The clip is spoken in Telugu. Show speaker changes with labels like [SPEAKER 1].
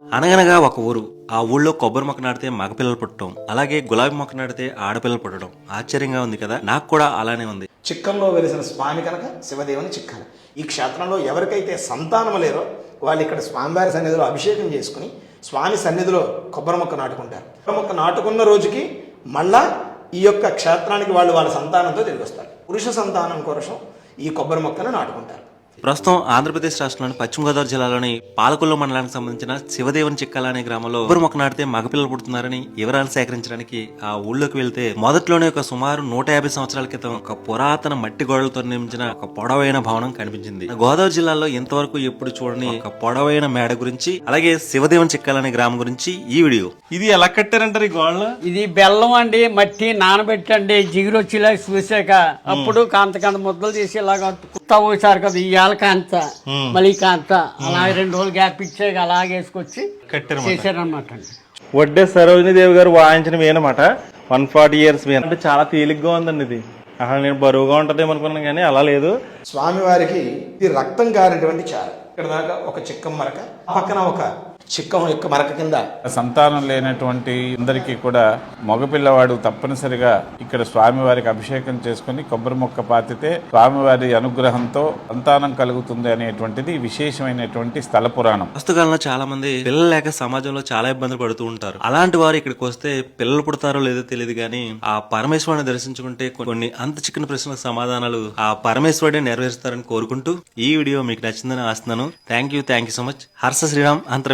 [SPEAKER 1] అనగనగా ఒక ఊరు. ఆ ఊళ్ళో కొబ్బరి మొక్క నాటితే మగపిల్లలు పుట్టడం, అలాగే గులాబీ మొక్క నాటితే ఆడపిల్లలు పుట్టడం ఆశ్చర్యంగా ఉంది కదా. నాకు కూడా అలానే ఉంది.
[SPEAKER 2] చిక్కంలో వెలిసిన స్వామి కనుక శివదేవుని చిక్కన. ఈ క్షేత్రంలో ఎవరికైతే సంతానం లేరో వాళ్ళు ఇక్కడ స్వామివారి సన్నిధిలో అభిషేకం చేసుకుని స్వామి సన్నిధిలో కొబ్బరి మొక్క నాటుకుంటారు. కొబ్బరి మొక్క నాటుకున్న రోజుకి మళ్ళా ఈ యొక్క క్షేత్రానికి వాళ్ళు వాళ్ళ సంతానంతో తిరిగి వస్తారు. పురుష సంతానం కోసం ఈ కొబ్బరి మొక్కను నాటుకుంటారు.
[SPEAKER 1] ప్రస్తుతం ఆంధ్రప్రదేశ్ రాష్ట్రంలోని పశ్చిమ గోదావరి జిల్లాలోని పాలకొల్లు మండలానికి సంబంధించిన శివదేవుని చిక్కల అనే గ్రామంలో కొబ్బరి మొక్క నాటితే మగపిల్లలు పుడుతున్నారని వివరాలు సేకరించడానికి ఆ ఊళ్ళోకి వెళ్తే మొదట్లోనే ఒక సుమారు 150 సంవత్సరాల క్రితం ఒక పురాతన మట్టి గోడలతో నిర్మించిన ఒక పొడవైన భవనం కనిపించింది. గోదావరి జిల్లాలో ఇంతవరకు ఎప్పుడు చూడని ఒక పొడవైన మేడ గురించి, అలాగే శివదేవుని చిక్కల అనే గ్రామం గురించి ఈ వీడియో.
[SPEAKER 3] ఇది ఎలా కట్టారంటారు ఈ గోడలు?
[SPEAKER 4] ఇది బెల్లం అండి, మట్టి నానబెట్టండి, జిగురు వచ్చేలా చూసాక అప్పుడు కాంత ముద్దలు చేసి ఇలాగ పోసారు కదా. ఇవాళ కాంత మళ్ళీ కాంత అలాగే 2 రోజులు గ్యాప్ ఇచ్చాక అలాగే వేసుకొచ్చి చేశారనమాట అండి.
[SPEAKER 3] వడ్డే సరోజినీదేవి గారు వాయించినవి అనమాట. 140 years అంటే చాలా తేలిగ్గా ఉందండి ఇది. అసలు నేను బరువుగా ఉంటదేమో అనుకున్నాను కానీ అలా లేదు.
[SPEAKER 2] స్వామివారికి ఇది రక్తం కారినటువంటి చారు. ఇక్కడ దాకా ఒక చిక్కం మరక, పక్కన ఒక చిక్కం యొక్క మరక కింద
[SPEAKER 5] సంతానం లేనటువంటి అందరికీ కూడా మగపిల్లవాడు తప్పనిసరిగా ఇక్కడ స్వామివారికి అభిషేకం చేసుకుని కొబ్బరి మొక్క పాతితే స్వామివారి అనుగ్రహంతో సంతానం కలుగుతుంది అనేటువంటిది విశేషమైనటువంటి స్థల పురాణం.
[SPEAKER 1] ప్రస్తుతాల్లో చాలా మంది పిల్లలు లేక సమాజంలో చాలా ఇబ్బందులు పడుతూ ఉంటారు. అలాంటి వారు ఇక్కడికి వస్తే పిల్లలు పుడతారో లేదో తెలియదు కానీ ఆ పరమేశ్వరుని దర్శించుకుంటే కొన్ని అంత చిన్న ప్రశ్నలకు సమాధానాలు ఆ పరమేశ్వరుడే నెరవేరుస్తారని కోరుకుంటూ ఈ వీడియో మీకు నచ్చిందని ఆస్తున్నాను. Thank you so much. Harsha Sriram అంతర్